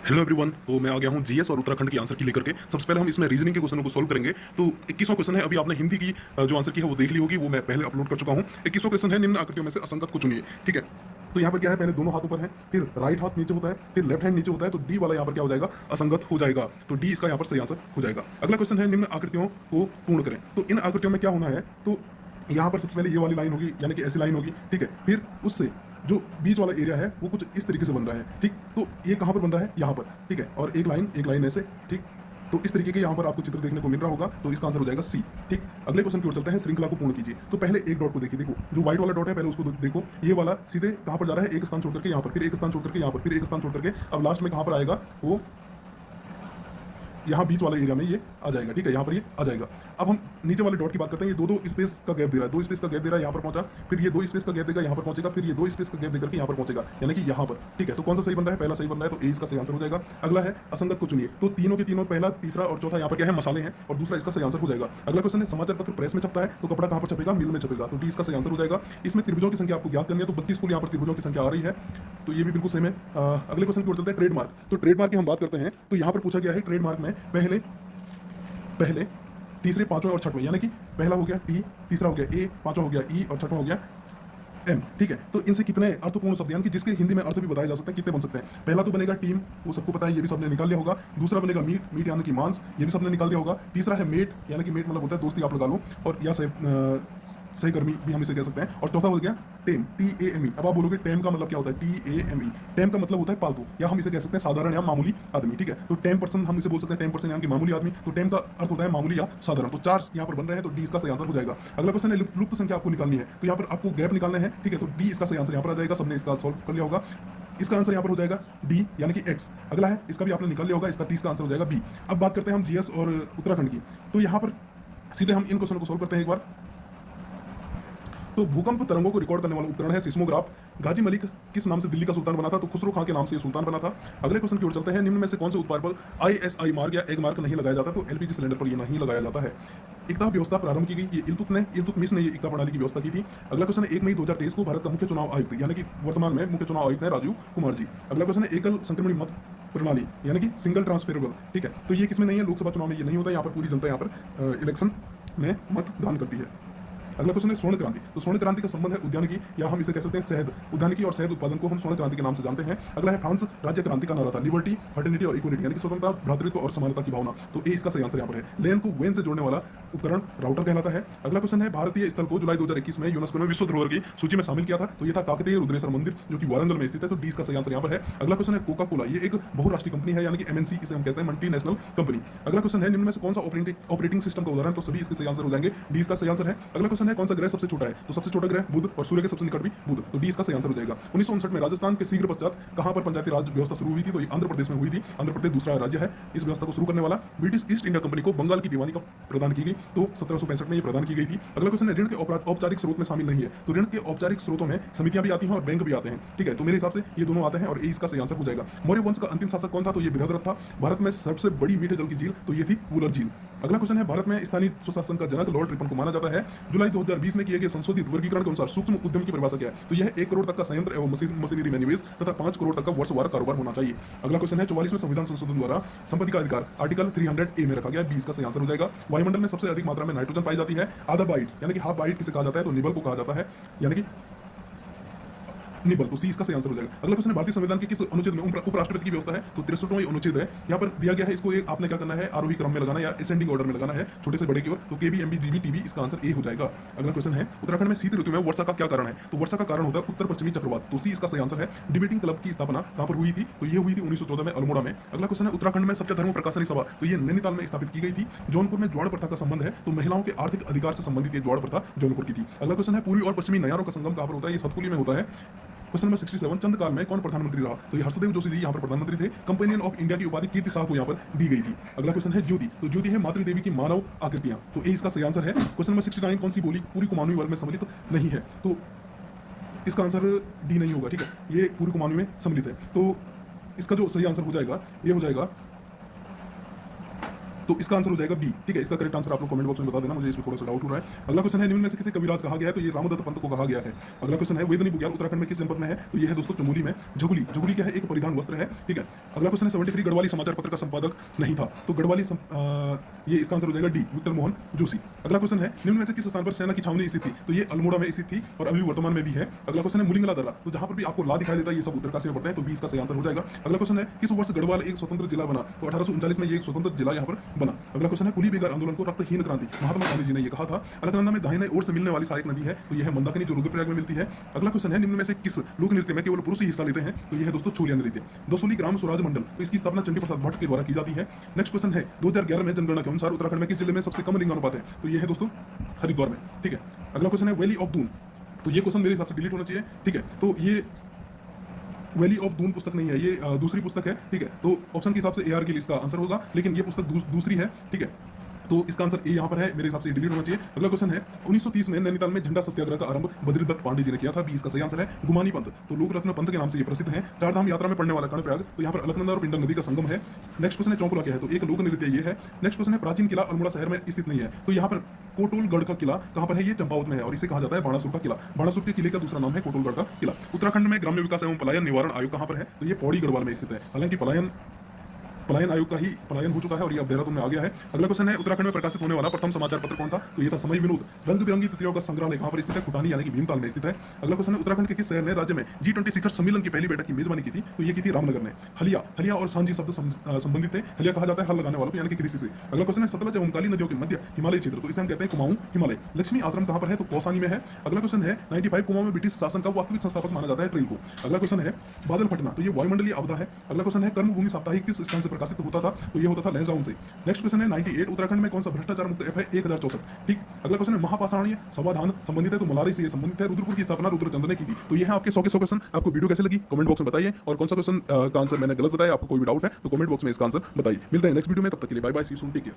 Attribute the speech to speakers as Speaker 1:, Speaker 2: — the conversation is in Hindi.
Speaker 1: Hello everyone. तो मैं आ गया हूँ जीएस और उत्तराखंड की आंसर की लेकर के। सबसे पहले हम इसमें रीजनिंग के क्वेश्चनों को सोल्व करेंगे। तो 21वां क्वेश्चन है, अभी आपने हिंदी की जो आंसर की है वो देख ली होगी, वो मैं पहले अपलोड कर चुका हूँ। 21वां क्वेश्चन है, निम्न आकृतियों में से असंगत को चुनिए। ठीक है, तो यहाँ पर क्या है, पहले दोनों हाथ ऊपर है, फिर राइट हाथ नीचे होता है, फिर लेफ्ट हैंड नीचे होता है, तो डी वाला यहाँ पर क्या हो जाएगा, असंगत हो जाएगा। तो डी इसका यहाँ पर सही आंसर हो जाएगा। अगला क्वेश्चन है, निम्न आकृतियों को पूर्ण करें। तो इन आकृतियों में क्या होना है, तो यहाँ पर सबसे पहले ये वाली लाइन होगी, यानी कि ऐसी लाइन होगी। ठीक है, फिर उससे जो बीच वाला एरिया है वो कुछ इस तरीके से बन रहा है। ठीक, तो ये कहाँ पर बन रहा है, यहाँ पर। ठीक है, और एक लाइन ऐसे। ठीक, तो इस तरीके के यहाँ पर आपको चित्र देखने को मिल रहा होगा, तो इसका आंसर हो जाएगा सी। ठीक, अगले क्वेश्चन की ओर चलते हैं, श्रृंखला को पूर्ण कीजिए। तो पहले एक डॉट को देखिए, देखो जो व्हाइट वाला डॉट है पहले उसको देखो, ये वाला सीधे कहाँ पर जा रहा है, एक स्थान छोड़ करके यहाँ पर, फिर एक स्थान छोड़ करके यहाँ पर, फिर एक स्थान छोड़ करके अब लास्ट में कहाँ पर आएगा, वो यहाँ बीच वाले एरिया में ये आ जाएगा। ठीक है, यहाँ पर ये आ जाएगा। अब हम नीचे वाले डॉट की बात करते हैं, ये दो स्पेस का गैप दे रहा है, 2 स्पेस का गैप दे रहा है, यहाँ पर पहुंचा, फिर ये 2 स्पेस का गैप देगा, यहाँ पर पहुंचेगा, फिर ये 2 स्पेस का गैप देकर के यहाँ पर पहुंचेगा, यानी कि यहाँ पर। ठीक है, तो कौन सा सही बन रहा है, पहला सही बन रहा है, तो ए इसका सही आंसर हो जाएगा। अगला है असंगत को चुनिए। तो तीनों के तीनों, पहला, तीसरा और चौथा यहाँ पर क्या है, मसाले हैं, और दूसरा इसका सही आंसर हो जाएगा। अगला क्वेश्चन है, समाचार पत्र प्रेस में छपता है तो कपड़ा कहाँ पर छपेगा, मिल में छपेगा, तो डी इसका सही आंसर हो जाएगा। इसमें त्रिभुजों की संख्या आपको ज्ञात करनी है, तो 32 कुल यहाँ पर त्रिभुजों की संख्या आ रही है, तो ये भी बिल्कुल सही है। अगले क्वेश्चन की ओर चलते हैं, ट्रेडमार्क। तो ट्रेडमार्क की हम बात करते हैं, तो यहाँ पर पूछा गया है ट्रेडमार्क में पहले, तीसरे, पांचवें और छठवें, यानी कि पहला हो गया टी, तीसरा हो गया ए, पांचवा हो गया ई और छठवां हो गया एम। ठीक है, तो इनसे कितने अर्थपूर्ण शब्द, यानी कि जिसके हिंदी में अर्थ भी बताए जा सकते हैं, कितने बन सकते हैं। पहला तो बनेगा टीम, वो सबको पता है, ये भी सबने निकाल लिया होगा। दूसरा बनेगा मीट यानी कि मांस, ये भी सबने निकाल दिया होगा। तीसरा है मेट, यानी कि मेट मतलब होता है दोस्ती, आप लगा लो, और या सहकर्मी भी हम इसे कह सकते हैं। और चौथा हो गया टेम, TAME। अब आप बोलोगे टेम का मतलब क्या होता है, TAME। टेम का मतलब होता है पालतू, या हम इसे कह सकते हैं साधारण या मामूली आदमी। ठीक है, तो 10% हम इसे बोल सकते हैं, 10% यानी कि मामूली आदमी। तो टेम का अर्थ होता है मामूली या साधारण। तो 4 यहाँ पर बन रहे हैं, तो डी इसका सही आंसर हो जाएगा। अगला क्वेश्चन है, लुप्त संख्या आपको निकालनी है, तो यहाँ पर आपको गैप निकालना है। ठीक है, तो डी इसका सही आंसर यहाँ पर आ जाएगा, सबने इसका सॉल्व कर लिया होगा। इसका आंसर यहाँ पर हो जाएगा डी, यानी कि एक्स। अगला है, इसका भी आपने निकाल लिया होगा, इसका 30 का आंसर हो जाएगा बी। अब बात करते हैं हम जीएस और उत्तराखंड की। तो यहाँ पर सीधे हम इन क्वेश्चन को सोल्व करते हैं एक बार। तो भूकंप तरंगों को रिकॉर्ड करने वाला उपकरण है सिस्मोग्राफ। गाजी मलिक किस नाम से दिल्ली का सुल्तान बना था, तो खुसरो खां के नाम से ये सुल्तान बना था। अगले क्वेश्चन की ओर चलते हैं, निम्न में से कौन से उत्पाद पर ISI मार्क या एग मार्क नहीं लगाया जाता, तो एलपीजी सिलेंडर पर ये नहीं लगाया जाता है। एकता व्यवस्था प्रारंभ की गई, ये इल्तुतमिश ने ये एकता प्रणाली की व्यवस्था की थी। अगला क्वेश्चन है, 1 मई 2023 को भारत का मुख्य चुनाव आयुक्त, यानी कि वर्तमान में मुख्य चुनाव आयुक्त है राजीव कुमार जी। अगला क्वेश्चन है, एकल संक्रमणी मत प्रणाली, यानी कि सिंगल ट्रांसफेरेबल। ठीक है, तो ये किसमें नहीं है, लोकसभा चुनाव में ये नहीं होता, यहाँ पर पूरी जनता यहाँ पर इलेक्शन में मतदान करती है। अगला क्वेश्चन है, स्वर्ण क्रांति। तो स्वर्ण क्रांति का संबंध है उद्यानिकी, या हम इसे कह सकते हैं शहद उद्यानिकी, और शहद उत्पादन को हम स्वर्ण क्रांति के नाम से जानते हैं। अगला है, फ्रांस राज्य क्रांति का नारा था लिबर्टी, फर्टिलिटी और इक्वलिटी, यानी कि स्वतंत्रता, भ्रातृत्व और समानता की भावना। तो ए इसका सही आंसर यहाँ पर है। लेन को वेन से जोड़ने वाला उपकरण राउटर कहलाता है। अगला क्वेश्चन है, भारतीय स्थल को जुलाई 2021 में यूनेस्को ने विश्व धरोहर की सूची में शामिल किया था, तो ये था काकतीय रुद्रेश्वर मंदिर, जो कि वारंगल में स्थित है, तो डी इसका सही आंसर यहाँ पर है। अगला क्वेश्चन है, कोका कोला, ये एक बहुराष्ट्रीय कंपनी है, यानी कि MNC इसे हम कहते हैं, मल्टीनेशनल कंपनी। अगला क्वेश्चन है, निम्न में से कौन सा ऑपरेटिंग सिस्टम का उदाहरण, तो सभी इसके सही आंसर हो जाएंगे, डी इसका सही आंसर है। अगला क्वेश्चन है, कौन सा ग्रह सबसे छोटा है, तो सबसे छोटा ग्रह बुध, और सूर्य के सबसे निकट भी बुध, तो डी इसका सही आंसर हो जाएगा। 1959 में राजस्थान के शीघ्र पश्चात कहां पर पंचायती राज व्यवस्था शुरू हुई थी, तो ये आंध्र प्रदेश में हुई थी। आंध्र प्रदेश दूसरा राज्य है इस व्यवस्था को शुरू करने वाला। ब्रिटिश ईस्ट इंडिया कंपनी को बंगाल की दीवानी कब प्रदान की गई, तो 1765 में ये प्रदान की गई थी। अगला क्वेश्चन है, ऋण के औपचारिक स्रोत में शामिल नहीं है, तो ऋण के औपचारिक स्रोतों में समितियां भी आती हैं और बैंक भी आते हैं। ठीक है, तो मेरे हिसाब से ये दोनों आते हैं, और ए इसका सही आंसर हो जाएगा। मौर्य वंश का अंतिम शासक कौन था, तो ये बृहद्रथ था। भारत में सबसे बड़ी मीठे जल की झील, तो ये थी वुलर झील। अगला क्वेश्चन है, भारत में स्थानीय स्वशासन का जनक लॉर्ड रिपन को माना जाता है। जुलाई 2020 में किए गए संशोधित वर्गीकरण के अनुसार सूक्ष्म उद्यम की परिभाषा क्या है, तो यह 1 करोड़ तक का संयंत्र एवं मशीनरी में निवेश तथा 5 करोड़ तक का वर्षवार कारोबार होना चाहिए। अगला क्वेश्चन है, 44वें संविधान संशोधन द्वारा संपत्ति का अधिकार आर्टिकल 300A में रखा गया है, 20 का सही आंसर हो जाएगा। वायुमंडल में सबसे अधिक मात्रा में नाइट्रोजन पाई जाती है। आधा बाइट यानी कि हाफ बाइट किसे कहा जाता है, तो निबल को कहा जाता है, यानी कि निबल, तो सी इसका सही आंसर हो जाएगा। अगला क्वेश्चन है, भारतीय संविधान के किस अनुच्छेद में उपराष्ट्रपति की व्यवस्था है, तो 63वां अनुच्छेद है, यहाँ पर दिया गया है। इसको आपने क्या करना है, आरोही क्रम में लगाना या असेंडिंग ऑर्डर में लगाना है, छोटे से बड़े की ओर, तो KB MB GB TB इसका आंसर ए हो जाएगा। अगला क्वेश्चन है, उत्तराखंड में शीत ऋतु में वर्षा का क्या कारण है, तो वर्षा का कारण होता है उत्तर पश्चिमी चक्रवात, तो सी इसका सही आंसर है। डिबेटिंग क्लब की स्थापना कहां पर हुई थी, तो ये हुई थी 1914 में अल्मोड़ा में। अगला क्वेश्चन है, उत्तराखंड में सत्य धर्म प्रकाशनी सभा, तो ये नैनीताल में स्थापित की गई थी। जौनपुर में ज्वार प्रथा का संबंध है, तो महिलाओं के आर्थिक अधिकार से संबंधित ये ज्वार प्रथा जौनपुर की थी। अगला क्वेश्चन है, पूर्वी और पश्चिमी नयारों का संगम कहां पर होता है, ये सतपुली में होता है। क्वेश्चन नंबर 67, चंद काल में कौन प्रधानमंत्री रहा, तो ये हर्षदेव जोशी जी यहाँ पर प्रधानमंत्री थे। कंपेनियन ऑफ इंडिया की उपाधि कीर्ति शाह को यहाँ पर दी गई थी। अगला क्वेश्चन है, ज्योति, तो ज्योति है मातृ देवी की मानव आकृतियां, तो ए इसका सही आंसर है। क्वेश्चन नंबर 69, कौन सी बोली पूरी कुमाऊनी वर्ग में सम्मिलित नहीं है, तो इसका आंसर डी नहीं होगा। ठीक है, ये पूरी कुमाऊनी में सम्मिलित है, तो इसका जो सही आंसर हो जाएगा, ये हो जाएगा तो इसका आंसर हो जाएगा बी। ठीक है, इसका करेक्ट आंसर आप लोग कमेंट बॉक्स में बता देना, मुझे इसमें थोड़ा सा डाउट हो रहा है। अगला क्वेश्चन है, निम्न में से किसे कविराज कहा गया है? तो ये रामदत्त पंत को कहा गया है। अगला क्वेश्चन है, वेदनी बुग्याल उत्तराखंड में किस जनपद में है? तो ये है दोस्तों चमोली में। झगुली, झगुली क्या है? एक परिधान वस्त्र है। ठीक है, अगला क्वेश्चन है, 73 गढ़वाली समाचार पत्र का संपादक नहीं था। तो गढ़वाली ये इसका आंसर हो जाएगा डी, विक्टर मोहन जोशी। अगला क्वेश्चन है, निम्न में से किस स्थान पर सेना की छावनी स्थित थी? तो ये अल्मोड़ा में स्थित थी और अभी वर्तमान में भी है। अगला क्वेश्चन है, मुलिंगला दर्रा, तो जहां पर भी आपको ला दिखाई देता है ये सब उत्तरकाशी में पड़ते हैं, तो बी इसका सही आंसर हो जाएगा। अगला क्वेश्चन है, किस वर्ष गढ़वाल एक स्वतंत्र जिला बना? तो 1839 में ये एक स्वतंत्र जिला यहाँ पर बना। अगला क्वेश्चन है, कुली बेगार आंदोलन को रक्तहीन क्रांति महात्मा गांधी जी ने ये कहा था। अलकनंदा में दाहिने ओर से मिलने वाली सहायक नदी है, तो यह है मंदाकिनी, जो रुद्रप्रयाग में मिलती है। अगला क्वेश्चन है, निम्न में से किस लोक नृत्य में केवल पुरुष ही हिस्सा लेते हैं? तो यह है दोस्तों छोलिया नृत्य। दसोली ग्राम स्वराज मंडल, तो इसकी स्थापना चंडी प्रसाद भट्ट के द्वारा की जाती है। नेक्स्ट क्वेश्चन है, 2011 में जनगणना के अनुसार उत्तराखंड में किस जिले में सबसे कम लिंगानुपात है? तो यह है दोस्तों हरिद्वार में। ठीक है, अगला क्वेश्चन है, वैली ऑफ दून, तो ये क्वेश्चन मेरे हिसाब से डिलीट होना चाहिए। ठीक है, तो ये वैली ऑफ दून पुस्तक नहीं है, ये दूसरी पुस्तक है। ठीक है, तो ऑप्शन के हिसाब से AR गिल इसका आंसर होगा, लेकिन ये पुस्तक दूसरी है। ठीक है, तो इसका आंसर ए यहाँ पर है, मेरे हिसाब से डिलीट होना चाहिए। अगला क्वेश्चन है, 1930 में नैनीताल में झंडा सत्याग्रह का आरंभ बद्रीदत्त पांडे जी ने किया था। बी इसका सही आंसर है। गुमानी पंथ, तो लोक रत्न पंथ के नाम से ये प्रसिद्ध है। चार धाम यात्रा में पड़ने वाला कर्णप्रयाग, तो यहाँ पर अलकनंदा और पिंडर नदी का संगम है। नेक्स्ट क्वेश्चन है, चौकुला क्या है? तो एक लोक नृत्य ये है। नेक्स्ट क्वेश्चन है, प्राचीन किला अल्मोड़ा शहर में स्थित नहीं है, तो यहाँ पर कोटोलगढ़ का किला कहाँ पर है? ये चंपावत में है और इसे कहा जाता है बाणासुर का किला। बाणासुर के किले का दूसरा नाम है कोटोलगढ़ का किला। उत्तराखंड में ग्राम्य विकास एवं पलायन निवारण आयोग कहाँ पर है? तो ये पौड़ी गढ़वाल में स्थित है। हालांकि पलायन आयोग का ही पलायन हो चुका है और ये अब देहरादून में आ गया है। अगला क्वेश्चन है, उत्तराखंड में प्रकाशित होने वाला प्रथम समाचार पत्र कौन था? तो ये था समय विनोद। रंग बिरंगी तिथियों का संग्रहालय कहाँ पर स्थित है? खुटानी यानी कि भीमताल में स्थित है। अगला क्वेश्चन है, उत्तराखंड के किस शहर ने राज्य में G20 शिखर सम्मेलन की पहली बैठक की मेजबानी की थी? तो ये की थी रामनगर ने। हलिया, हलिया और सांझी शब्द संबंधित थे। हलिया कहा जाता है हल लगाने वालों को, यानी कि कृषि से। अगला क्वेश्चन है, सतलज एवं काली नदियों के मध्य हिमालय क्षेत्र, तो इसे हम कहते हैं कुमाऊं हिमालय। लक्ष्मी आश्रम कहाँ पर है? तो कौसानी में है। अगला क्वेश्चन है, 95 कुमाऊं में ब्रिटिश शासन का वास्तविक संस्थापक माना जाता है ट्रेल को। अगला क्वेश्चन है, बादल फटना, तो ये वायुमंडलीय आपदा है। अगला क्वेश्चन है, कर्मभूमि साप्ताहिक किस स्थान से प्रकाशित होता था? तो ये होता था लहसगांव से। नेक्स्ट क्वेश्चन है, 98 उत्तराखंड में कौन सा भ्रष्टाचार मुक्त ऐप है? 1064। ठीक, अगला क्वेश्चन है, महापाषाणीय समाधान संबंधित है, तो मलारी से ये संबंधित है। रुद्रपुर की स्थापना रुद्रचंद ने की थी। तो ये है आपके 100 के 100 क्वेश्चन। आपको वीडियो कैसे लगी कमेंट बॉक्स में बताइए, और कौन सा क्वेश्चन का आंसर मैंने गलत बताया, आपको कोई भी डाउट है तो कमेंट बॉक्स में इसका आंसर बताइए। मिलते हैं नेक्स्ट वीडियो में, तब तक के लिए bye bye, see you soon, take care.